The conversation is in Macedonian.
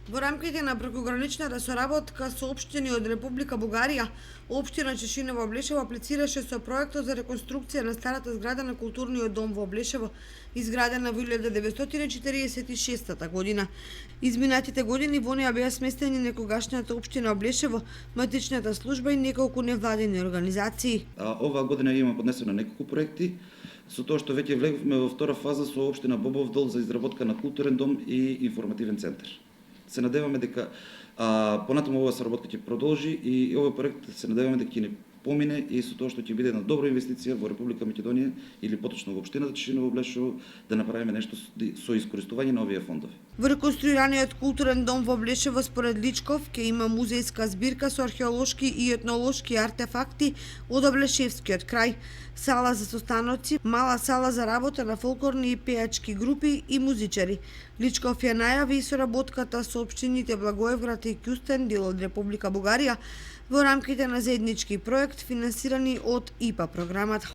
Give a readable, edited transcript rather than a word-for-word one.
Во рамките на прекограничната соработка со општини од Република Бугарија, општина Чешиново Облешево аплицираше со проектот за реконструкција на старата зграда на културниот дом во Облешево, изградена во 1946 година. Изминатите години во неа беа сместени некогашната општина Облешево, матичната служба и неколку невладини организации. Оваа година има поднесено неколку проекти, со тоа што веќе влегме во втора фаза со општина Бобовдол за изработка на културен дом и информативен центар. Се надеваме дека понатаму оваа соработка ќе продолжи и овој проект се надеваме дека ќе не помине и со тоа што ќе биде една добра инвестиција во Република Македонија или поточно во општината Чешиново Облешево да направиме нешто со искористување на овие фондови. Во реконструираниот културен дом во Облешево според Личков ќе има музејска збирка со археолошки и етнолошки артефакти од Облешевскиот крај, сала за состаноци, мала сала за работа на фолклорни и пејачки групи и музичари. Личков ја најави и соработката со општините Благоевград и Кјустен, дел од Република Бугарија, во рамките на заеднички проект финансирани од ИПА програмата.